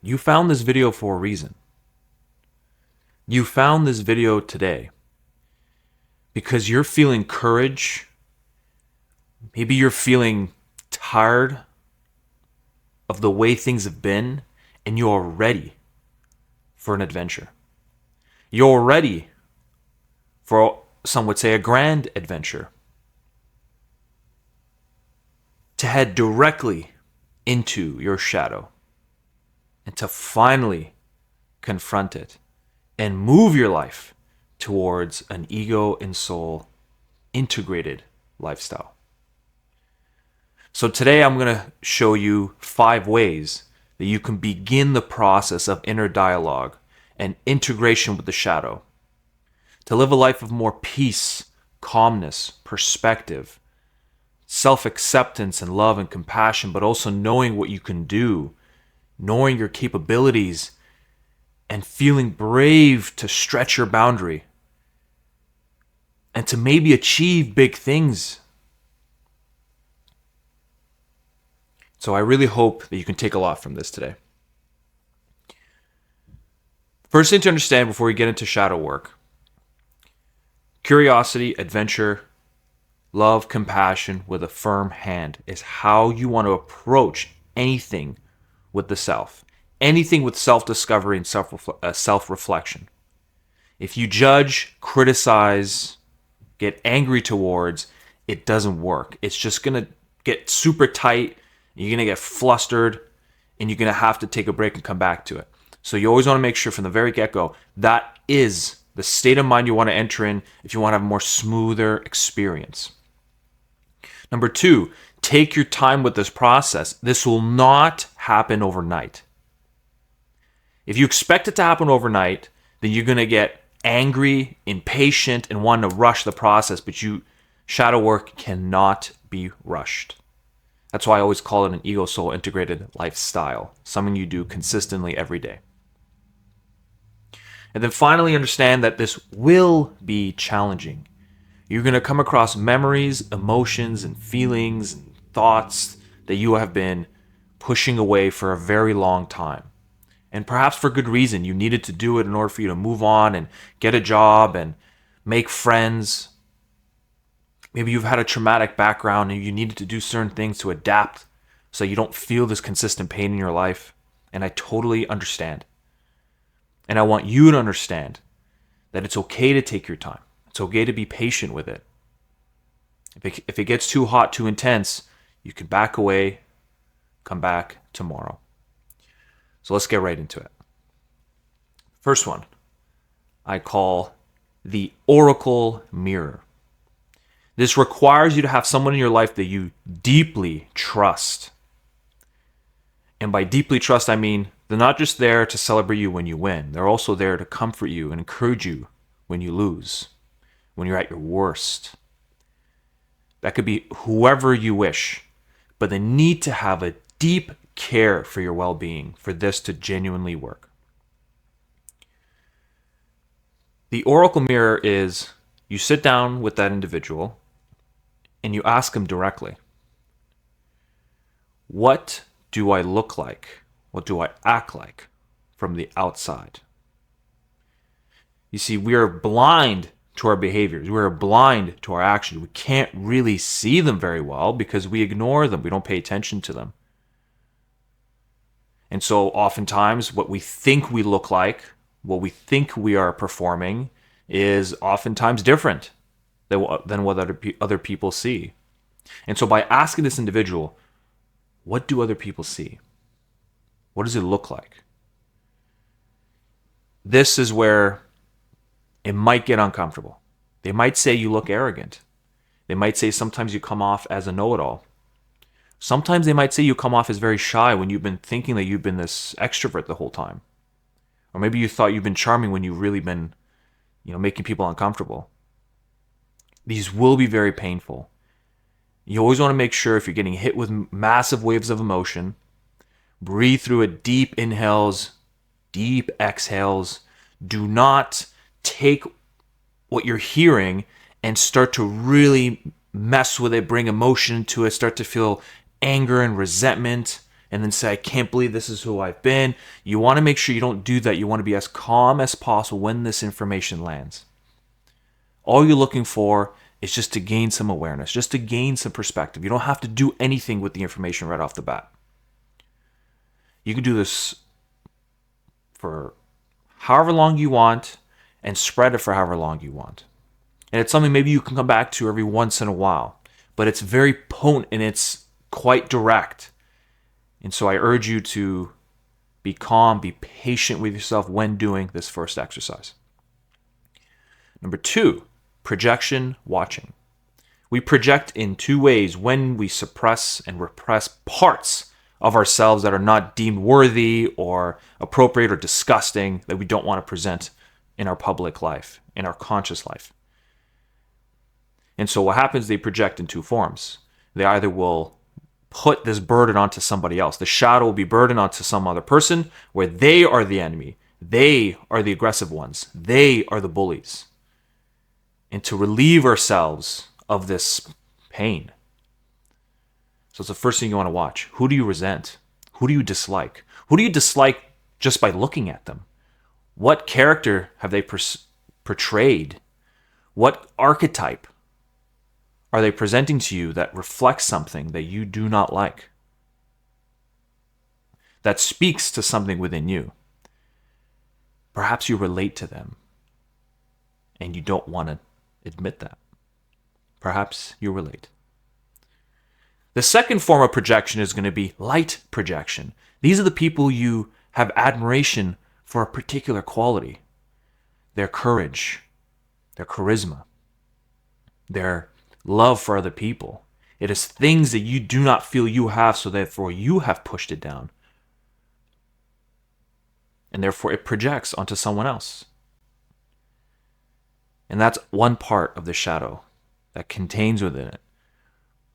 You found this video for a reason. You found this video today because you're feeling courage. Maybe you're feeling tired of the way things have been, and you're ready for an adventure. You're ready for, some would say, a grand adventure. To head directly into your shadow and to finally confront it and move your life towards an ego and soul integrated lifestyle. So today I'm going to show you 5 ways that you can begin the process of inner dialogue and integration with the shadow to live a life of more peace, calmness, perspective, self-acceptance and love and compassion, but also knowing what you can do, knowing your capabilities, and feeling brave to stretch your boundary and to maybe achieve big things. So I really hope that you can take a lot from this today. First thing to understand before we get into shadow work: curiosity, adventure, love, compassion with a firm hand is how you want to approach anything with the self. Anything with self-discovery and self-reflection. If you judge, criticize, get angry towards, it doesn't work. It's just going to get super tight, you're going to get flustered, and you're going to have to take a break and come back to it. So you always want to make sure from the very get-go that is the state of mind you want to enter in if you want to have a more smoother experience. Number 2, take your time with this process. This will not happen overnight. If you expect it to happen overnight, then you're going to get angry, impatient, and want to rush the process. But shadow work cannot be rushed. That's why I always call it an ego-soul integrated lifestyle, something you do consistently every day. And then finally understand that this will be challenging. You're going to come across memories, emotions, and feelings and thoughts that you have been pushing away for a very long time. And perhaps for good reason. You needed to do it in order for you to move on and get a job and make friends. Maybe you've had a traumatic background and you needed to do certain things to adapt so you don't feel this consistent pain in your life. And I totally understand. And I want you to understand that it's okay to take your time. It's okay to be patient with it. If it gets too hot, too intense, you can back away, come back tomorrow. So let's get right into it. First one, I call the Oracle Mirror. This requires you to have someone in your life that you deeply trust. And by deeply trust, I mean they're not just there to celebrate you when you win. They're also there to comfort you and encourage you when you lose, when you're at your worst. That could be whoever you wish, but they need to have a deep care for your well-being for this to genuinely work. The Oracle Mirror is you sit down with that individual and you ask them directly, what do I look like? What do I act like from the outside? You see, we are blind to our behaviors. We are blind to our actions. We can't really see them very well because we ignore them. We don't pay attention to them. And so oftentimes what we think we look like, what we think we are performing is oftentimes different than what other people see. And so by asking this individual, what do other people see? What does it look like? This is where it might get uncomfortable. They might say you look arrogant. They might say sometimes you come off as a know-it-all. Sometimes they might say you come off as very shy when you've been thinking that you've been this extrovert the whole time. Or maybe you thought you've been charming when you've really been, making people uncomfortable. These will be very painful. You always want to make sure if you're getting hit with massive waves of emotion, breathe through it, deep inhales, deep exhales. Do not take what you're hearing and start to really mess with it, bring emotion to it, start to feel anger and resentment and then say, I can't believe this is who I've been. You want to make sure you don't do that. You want to be as calm as possible when this information lands. All you're looking for is just to gain some awareness, just to gain some perspective. You don't have to do anything with the information right off the bat. You can do this for however long you want and spread it for however long you want. And it's something maybe you can come back to every once in a while, but it's very potent and it's quite direct. And so I urge you to be calm, be patient with yourself when doing this first exercise. Number 2, projection watching. We project in 2 ways when we suppress and repress parts of ourselves that are not deemed worthy or appropriate or disgusting that we don't want to present in our public life, in our conscious life. And so what happens, they project in 2 forms. They either will put this burden onto somebody else. The shadow will be burdened onto some other person where they are the enemy. They are the aggressive ones. They are the bullies. And to relieve ourselves of this pain. So it's the first thing you want to watch. Who do you resent? Who do you dislike? Who do you dislike just by looking at them? What character have they portrayed? What archetype are they presenting to you that reflects something that you do not like? That speaks to something within you. Perhaps you relate to them and you don't want to admit that. Perhaps you relate. The second form of projection is going to be light projection. These are the people you have admiration for a particular quality. Their courage, their charisma, their love for other people. It is things that you do not feel you have, so therefore you have pushed it down. And therefore it projects onto someone else. And that's one part of the shadow that contains within it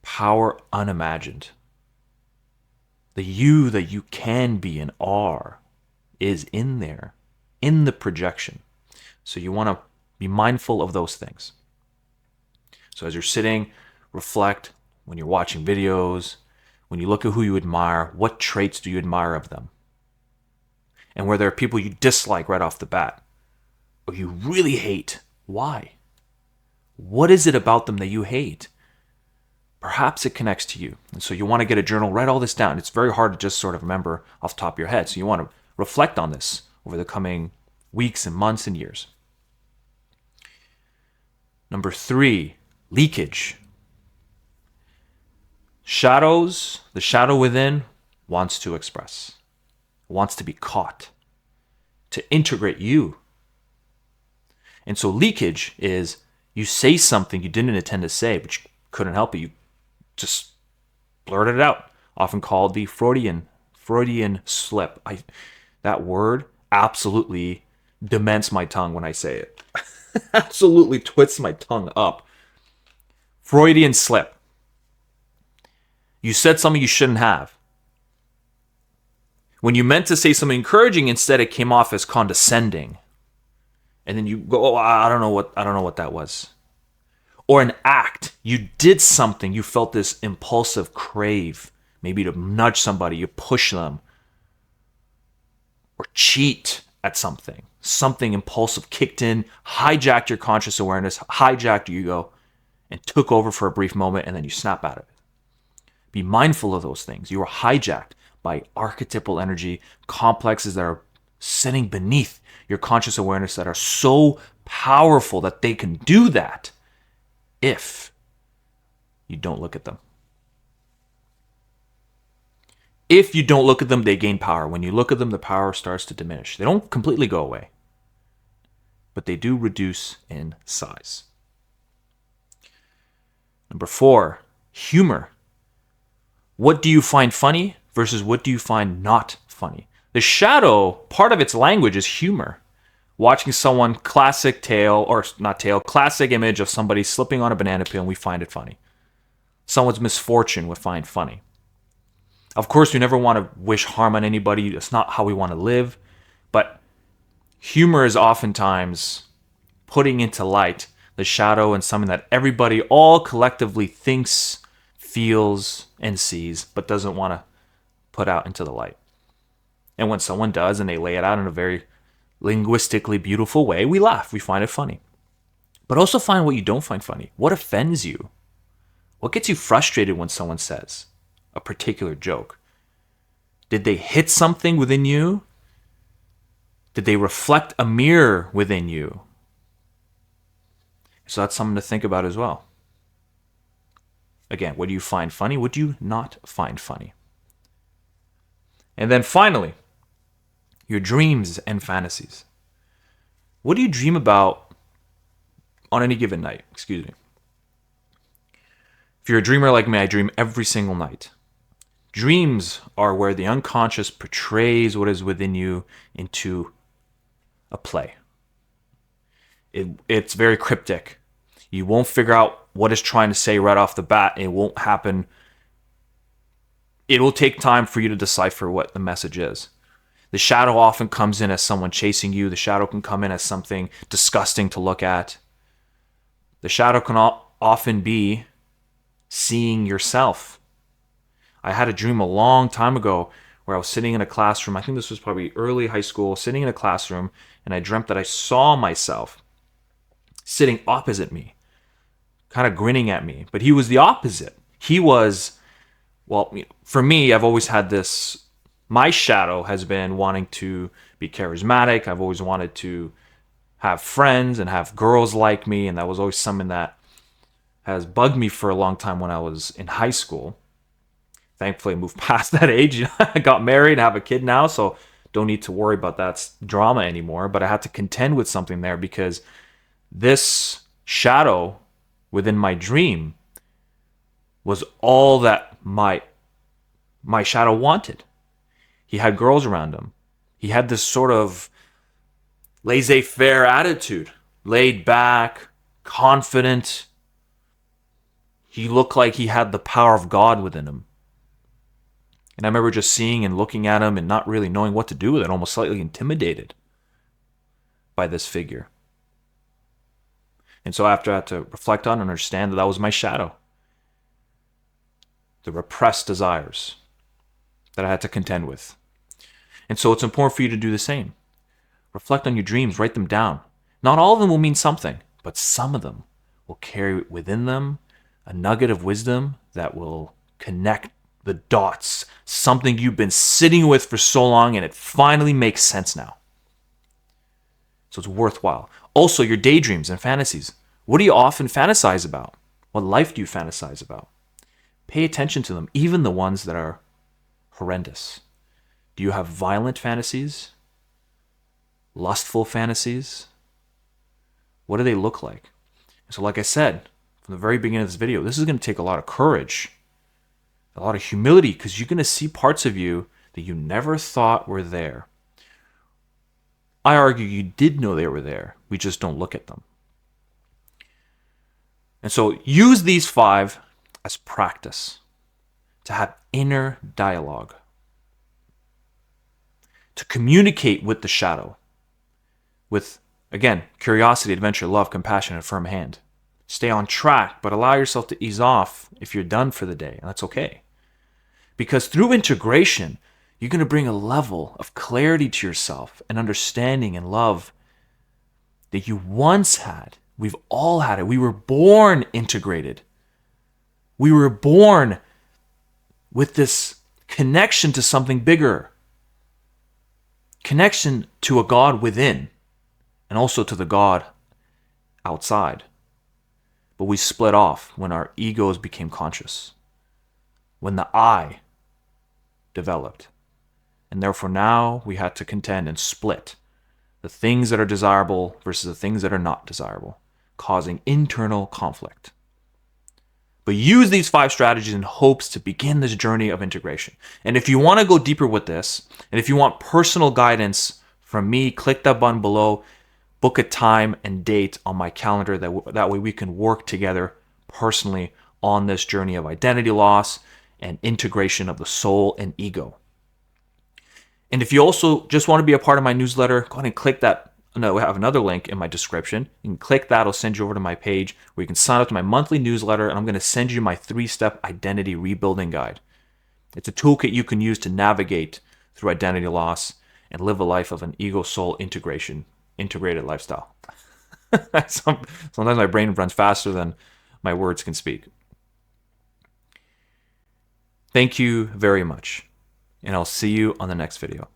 power unimagined. The you that you can be and are is in there, in the projection. So you want to be mindful of those things. So as you're sitting, reflect when you're watching videos, when you look at who you admire, what traits do you admire of them? And where there are people you dislike right off the bat, or you really hate, why? What is it about them that you hate? Perhaps it connects to you. And so you want to get a journal, write all this down. It's very hard to just sort of remember off the top of your head. So you want to reflect on this over the coming weeks and months and years. Number 3, leakage. Shadows, the shadow within wants to express, wants to be caught, to integrate you. And so leakage is you say something you didn't intend to say, but you couldn't help it. You just blurted it out, often called the Freudian slip. That word absolutely dements my tongue when I say it. Absolutely twists my tongue up. Freudian slip. You said something you shouldn't have. When you meant to say something encouraging, instead it came off as condescending. And then you go, oh, I don't know what that was. Or an act. You did something, you felt this impulsive crave, maybe to nudge somebody, you push them. Or cheat at something. Something impulsive kicked in, hijacked your conscious awareness, hijacked your ego, and took over for a brief moment, and then you snap out of it. Be mindful of those things. You are hijacked by archetypal energy, complexes that are sitting beneath your conscious awareness that are so powerful that they can do that if you don't look at them. If you don't look at them, they gain power. When you look at them, the power starts to diminish. They don't completely go away, but they do reduce in size. Number 4, humor. What do you find funny versus what do you find not funny? The shadow, part of its language is humor. Watching someone, classic image of somebody slipping on a banana peel, and we find it funny. Someone's misfortune we find funny. Of course, we never want to wish harm on anybody. That's not how we want to live. But humor is oftentimes putting into light the shadow and something that everybody all collectively thinks, feels, and sees, but doesn't want to put out into the light. And when someone does and they lay it out in a very linguistically beautiful way, we laugh, we find it funny. But also find what you don't find funny. What offends you? What gets you frustrated when someone says a particular joke? Did they hit something within you? Did they reflect a mirror within you? So that's something to think about as well. Again, what do you find funny? What do you not find funny? And then finally, your dreams and fantasies. What do you dream about on any given night? Excuse me. If you're a dreamer like me, I dream every single night. Dreams are where the unconscious portrays what is within you into a play. It's very cryptic. You won't figure out what it's trying to say right off the bat. It won't happen. It will take time for you to decipher what the message is. The shadow often comes in as someone chasing you. The shadow can come in as something disgusting to look at. The shadow can often be seeing yourself. I had a dream a long time ago where I was sitting in a classroom. I think this was probably early high school, sitting in a classroom, and I dreamt that I saw myself sitting opposite me, kind of grinning at me. But he was the opposite. He was, well, for me, I've always had this, my shadow has been wanting to be charismatic. I've always wanted to have friends and have girls like me, and that was always something that has bugged me for a long time when I was in high school. Thankfully, I moved past that age. I got married, have a kid now, so don't need to worry about that drama anymore. But I had to contend with something there because this shadow within my dream was all that my shadow wanted. He had girls around him. He had this sort of laissez-faire attitude, laid back, confident. He looked like he had the power of God within him. And I remember just seeing and looking at him and not really knowing what to do with it, almost slightly intimidated by this figure. And so after I had to reflect on and understand that was my shadow. The repressed desires that I had to contend with. And so it's important for you to do the same. Reflect on your dreams, write them down. Not all of them will mean something, but some of them will carry within them a nugget of wisdom that will connect the dots, something you've been sitting with for so long, and it finally makes sense now. So it's worthwhile. Also, your daydreams and fantasies. What do you often fantasize about? What life do you fantasize about? Pay attention to them, even the ones that are horrendous. Do you have violent fantasies? Lustful fantasies? What do they look like? So like I said, from the very beginning of this video, this is going to take a lot of courage, a lot of humility, because you're going to see parts of you that you never thought were there. I argue you did know they were there. We just don't look at them. And so use these 5 as practice to have inner dialogue, to communicate with the shadow with, again, curiosity, adventure, love, compassion, and a firm hand. Stay on track, but allow yourself to ease off if you're done for the day, and that's okay. Because through integration, you're going to bring a level of clarity to yourself and understanding and love that you once had. We've all had it. We were born integrated. We were born with this connection to something bigger, connection to a God within, and also to the God outside. But we split off when our egos became conscious, when the I developed. And therefore now we had to contend and split the things that are desirable versus the things that are not desirable, causing internal conflict. But use these 5 strategies in hopes to begin this journey of integration. And if you want to go deeper with this, and if you want personal guidance from me, click that button below, book a time and date on my calendar. That way we can work together personally on this journey of identity loss and integration of the soul and ego. And if you also just want to be a part of my newsletter, go ahead and click that. No, I have another link in my description. You can click that. It'll send you over to my page where you can sign up to my monthly newsletter, and I'm going to send you my 3-step identity rebuilding guide. It's a toolkit you can use to navigate through identity loss and live a life of an ego-soul integrated lifestyle. Sometimes my brain runs faster than my words can speak. Thank you very much, and I'll see you on the next video.